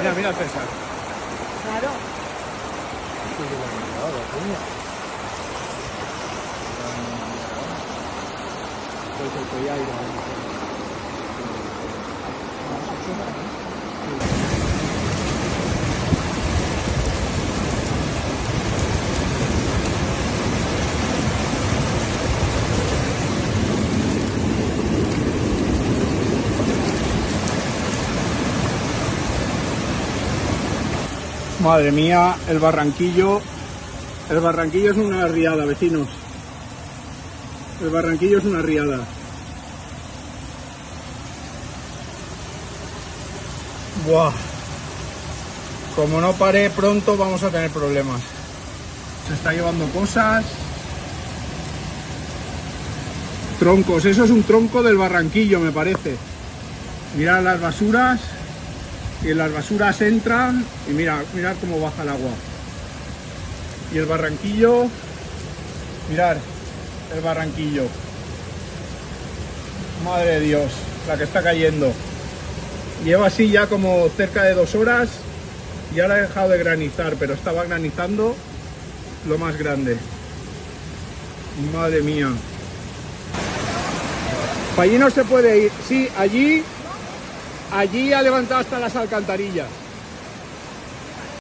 Mira, mira César. Claro. Madre mía, el Barranquillo. El Barranquillo es una riada, vecinos. El Barranquillo es una riada. Buah. Como no pare pronto vamos a tener problemas. Se está llevando cosas. Troncos, eso es un tronco del Barranquillo, me parece. Mirad las basuras. Y en las basuras entran y mirad cómo baja el agua. Y el Barranquillo, mirad el Barranquillo. Madre de Dios, la que está cayendo. Lleva así ya como cerca de 2 horas. Ya la he dejado de granizar, pero estaba granizando lo más grande. Madre mía. Para allí no se puede ir. Sí, allí ha levantado hasta las alcantarillas.